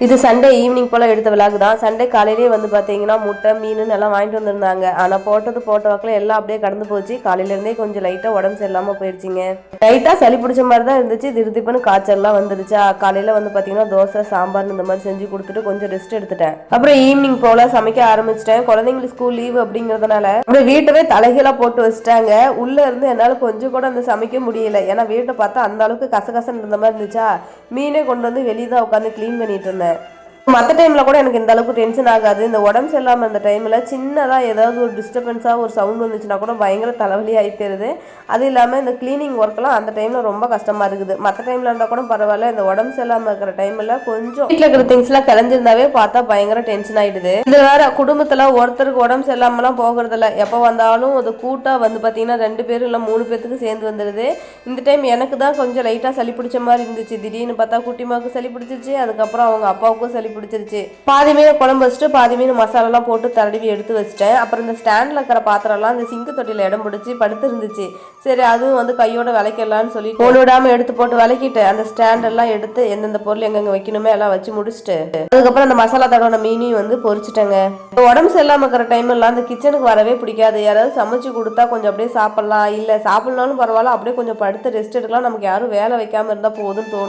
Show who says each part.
Speaker 1: இது Sunday evening போல் எடுத்த vlog தான். சண்டே காலையிலேயே வந்து பார்த்தீங்கன்னா முட்டை மீன் எல்லாம் வாங்கிட்டு வந்திருந்தாங்க. ஆனால் போட்ட வாக்கில் எல்லாம் அப்படியே கடந்து போச்சு. காலையிலேருந்தே கொஞ்சம் லைட்டாக உடம்பு சரியில்லாமல் போயிடுச்சிங்க. லைட்டாக சளி பிடிச்ச மாதிரி தான் இருந்துச்சு. திருத்திப்புன்னு காய்ச்சல்லாம் வந்துருச்சா. காலையில் வந்து பார்த்தீங்கன்னா தோசை சாம்பார் இந்த மாதிரி செஞ்சு கொடுத்துட்டு கொஞ்சம் ரெஸ்ட் எடுத்துட்டேன். அப்புறம் ஈவினிங் போல் சமைக்க ஆரம்பிச்சிட்டேன். குழந்தைங்களுக்கு ஸ்கூல் லீவ் அப்படிங்கிறதுனால அப்படியே வீட்டவே தலைகீழாக போட்டு வச்சுட்டாங்க. உள்ளே இருந்து என்னால் கொஞ்சம் கூட அந்த சமைக்க முடியல. ஏன்னா வீட்டை பார்த்தா அந்த அளவுக்கு கசகசன்னு இருந்த மாதிரி இருந்துச்சா. மீனே கொண்டு வந்து வெளியே தான் உட்காந்து க்ளீன் பண்ணிட்டு இருந்தேன். மற்ற டைமில் கூட எனக்கு இந்த அளவுக்கு டென்ஷன் ஆகாது. இந்த உடம்பு சரியில்லாமல் அந்த டைமில் சின்னதாக ஏதாவது ஒரு டிஸ்டர்பன்ஸாக ஒரு சவுண்ட் வந்துச்சுன்னா கூட பயங்கர தலைவலி ஆகி போயிருது. அது இல்லாமல் இந்த க்ளீனிங் ஒர்க்கெலாம் அந்த டைமில் ரொம்ப கஷ்டமாக இருக்குது. மற்ற டைமில் இருந்தால் கூட பரவாயில்ல. இந்த உடம்பு சரியில்லாமல் இருக்கிற டைமில் கொஞ்சம் வீட்டில் இருக்கிற திங்ஸ்லாம் கிளஞ்சிருந்தாவே பார்த்தா பயங்கர டென்ஷன் ஆகிடுது. இதில் வேறு குடும்பத்தில் ஒருத்தருக்கு உடம்பு சரியில்லாமலாம் போகிறதில்ல. எப்போ வந்தாலும் அது கூட்டாக வந்து பார்த்தீங்கன்னா 2 பேர் இல்லை 3 பேர்த்துக்கு சேர்ந்து வந்துடுது. இந்த டைம் எனக்கு தான் கொஞ்சம் லைட்டாக சளி பிடிச்ச மாதிரி இருந்துச்சு. திடீர்னு பார்த்தா குட்டிமாவுக்கு சளி பிடிச்சிருச்சு. அதுக்கப்புறம் அவங்க அப்பாவுக்கும் சளி பிடிச்சிருச்சு. பாதி மீன் குழம்பு வச்சுட்டு பாதி மீன் மசாலாலாம் போட்டு தடவி எடுத்து வச்சிட்டேன். அப்புறம் இந்த ஸ்டாண்டில் இருக்கிற பாத்திரம்லாம் இந்த சிங்கு தொட்டியில் இடம் பிடிச்சி படுத்து இருந்துச்சு. சரி அதுவும் வந்து கையோட விளக்கிடலான்னு சொல்லி போல் விடாமல் எடுத்து போட்டு விளக்கிட்டு அந்த ஸ்டாண்டெல்லாம் எடுத்து எந்தெந்த பொருள் எங்கெங்கே வைக்கணுமே எல்லாம் வச்சு முடிச்சுட்டு அதுக்கப்புறம் அந்த மசாலா தடவை மீனையும் வந்து பொரிச்சிட்டேங்க. உடம்பு சரியில்லாமல் இருக்கிற டைம் எல்லாம் அந்த கிச்சனுக்கு வரவே பிடிக்காது. யாராவது சமைச்சு கொடுத்தா கொஞ்சம் அப்படியே சாப்பிடலாம். இல்லை சாப்பிட்னாலும் பரவாயில்ல, அப்படியே கொஞ்சம் படுத்து ரெஸ்ட் எடுக்கலாம். நமக்கு யாரும் வேலை வைக்காமல் இருந்தால் போதும்னு தோணும்.